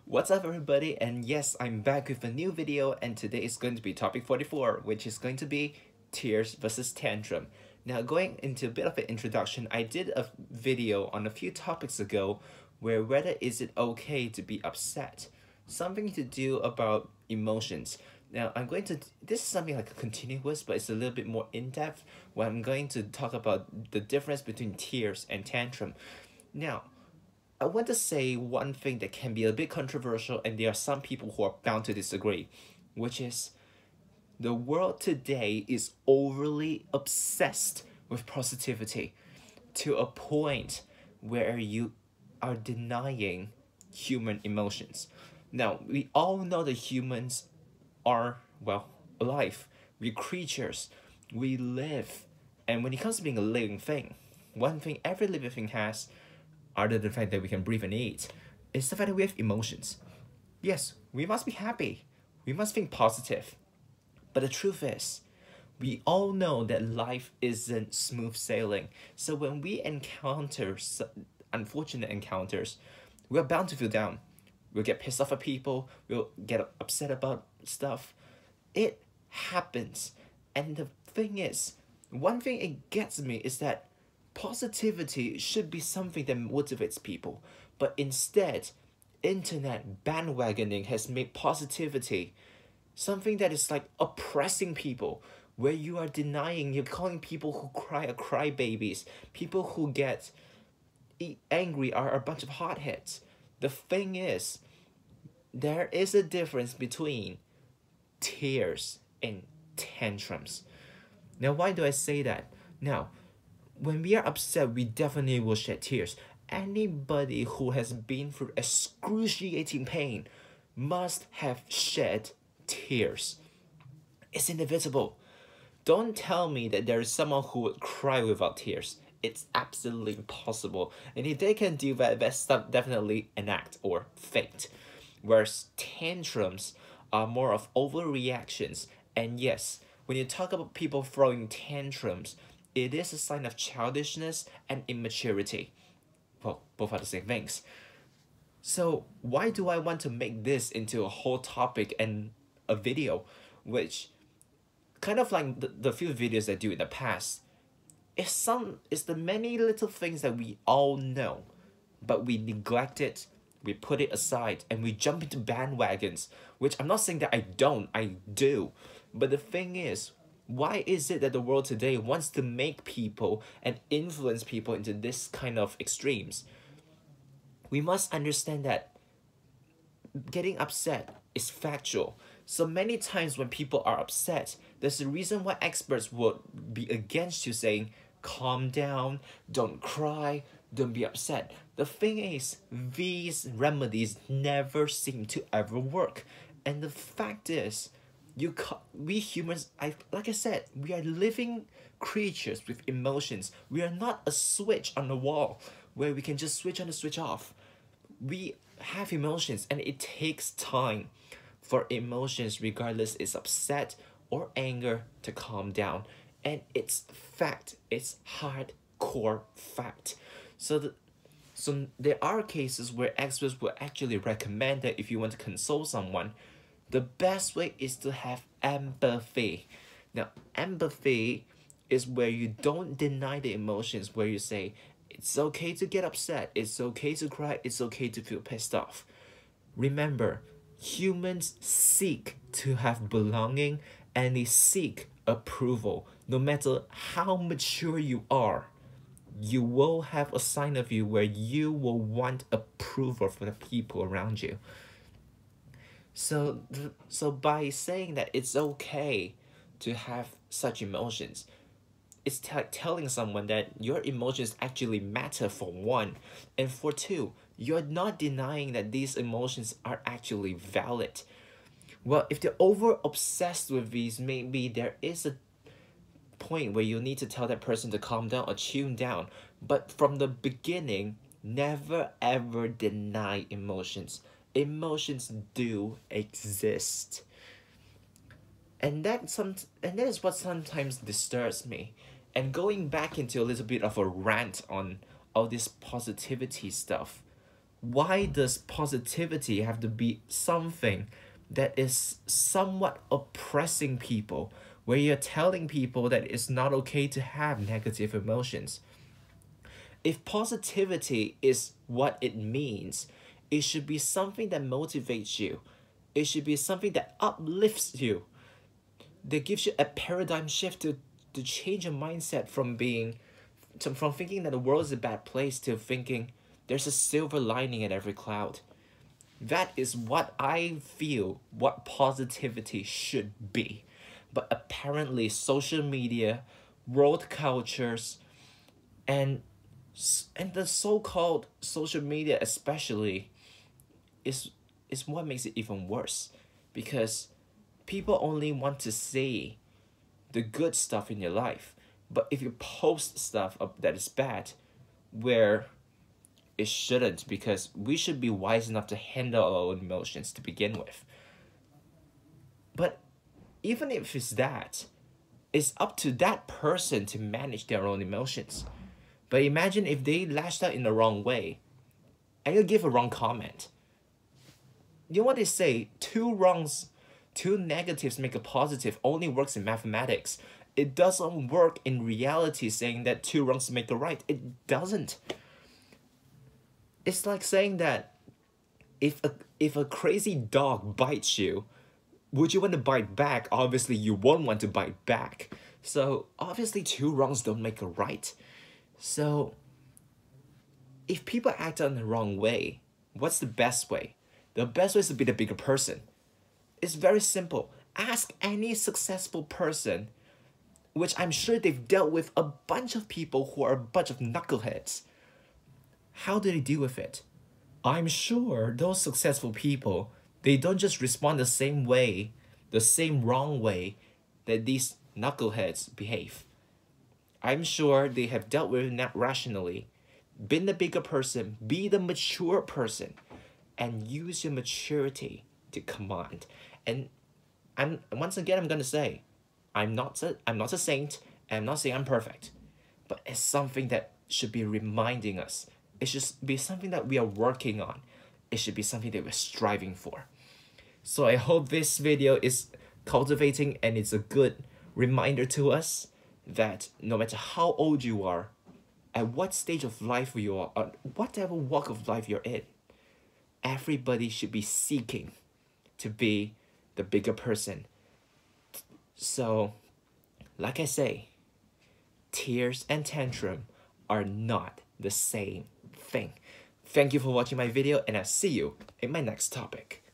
What's up everybody, and yes, I'm back with a new video, and today is going to be topic 44, which is going to be tears versus tantrum. Now, going into a bit of an introduction, I did a video on a few topics ago where whether is it okay to be upset, something to do about emotions. Now, this is something like a continuous, but it's a little bit more in-depth, where I'm going to talk about the difference between tears and tantrum. Now, I want to say one thing that can be a bit controversial, and there are some people who are bound to disagree, which is the world today is overly obsessed with positivity to a point where you are denying human emotions. Now, we all know that humans are, well, alive. We're creatures. We live. And when it comes to being a living thing, one thing every living thing has, other than the fact that we can breathe and eat, is the fact that we have emotions. Yes, we must be happy. We must think positive. But the truth is, we all know that life isn't smooth sailing. So when we encounter unfortunate encounters, we're bound to feel down. We'll get pissed off at people. We'll get upset about stuff. It happens. And the thing is, one thing it gets me is that positivity should be something that motivates people, but instead, internet bandwagoning has made positivity something that is like oppressing people, where you are denying, you're calling people who cry are crybabies, people who get angry are a bunch of hotheads. The thing is, there is a difference between tears and tantrums. Now, why do I say that? Now, when we are upset, we definitely will shed tears. Anybody who has been through excruciating pain must have shed tears. It's inevitable. Don't tell me that there is someone who would cry without tears. It's absolutely impossible. And if they can do that, that's definitely an act or fate. Whereas tantrums are more of overreactions. And yes, when you talk about people throwing tantrums, it is a sign of childishness and immaturity. Well, both are the same things. So why do I want to make this into a whole topic and a video, which kind of like the few videos I do in the past, is the many little things that we all know, but we neglect it, we put it aside, and we jump into bandwagons, which I'm not saying that I do. But the thing is, why is it that the world today wants to make people and influence people into this kind of extremes? We must understand that getting upset is factual. So many times when people are upset, there's a reason why experts would be against you saying, calm down, don't cry, don't be upset. The thing is, these remedies never seem to ever work. And the fact is, we humans, like I said, we are living creatures with emotions. We are not a switch on the wall where we can just switch on and switch off. We have emotions, and it takes time for emotions, regardless it's upset or anger, to calm down. And it's fact, it's hardcore fact. So there are cases where experts will actually recommend that if you want to console someone, the best way is to have empathy. Now, empathy is where you don't deny the emotions, where you say, it's okay to get upset, it's okay to cry, it's okay to feel pissed off. Remember, humans seek to have belonging, and they seek approval. No matter how mature you are, you will have a sign of you where you will want approval from the people around you. So by saying that it's okay to have such emotions, it's telling someone that your emotions actually matter, for one, and for two, you're not denying that these emotions are actually valid. Well, if they're over obsessed with these, maybe there is a point where you need to tell that person to calm down or tune down. But from the beginning, never ever deny emotions. Emotions do exist. And that is what sometimes disturbs me. And going back into a little bit of a rant on all this positivity stuff, why does positivity have to be something that is somewhat oppressing people, where you're telling people that it's not okay to have negative emotions? If positivity is what it means, it should be something that motivates you. It should be something that uplifts you, that gives you a paradigm shift to change your mindset from from thinking that the world is a bad place to thinking there's a silver lining in every cloud. That is what I feel what positivity should be. But apparently social media, world cultures, and and the so-called social media especially is what makes it even worse, because people only want to see the good stuff in your life. But if you post stuff up that is bad, where it shouldn't, because we should be wise enough to handle our own emotions to begin with. But even if it's that, it's up to that person to manage their own emotions. But imagine if they lashed out in the wrong way and you give a wrong comment. You know what they say? Two negatives make a positive only works in mathematics. It doesn't work in reality saying that two wrongs make a right. It doesn't. It's like saying that if a crazy dog bites you, would you want to bite back? Obviously, you won't want to bite back. So obviously, two wrongs don't make a right. So if people act on the wrong way, what's the best way? The best way is to be the bigger person. It's very simple. Ask any successful person, which I'm sure they've dealt with a bunch of people who are a bunch of knuckleheads. How do they deal with it? I'm sure those successful people, they don't just respond the same way, the same wrong way that these knuckleheads behave. I'm sure they have dealt with it rationally, been the bigger person, be the mature person, and use your maturity to command. And once again I'm gonna say, I'm not a saint, and I'm not saying I'm perfect, but it's something that should be reminding us. It should be something that we are working on. It should be something that we're striving for. So I hope this video is cultivating and it's a good reminder to us that no matter how old you are, at what stage of life you are, or whatever walk of life you're in, everybody should be seeking to be the bigger person. So, like I say, tears and tantrum are not the same thing. Thank you for watching my video, and I'll see you in my next topic.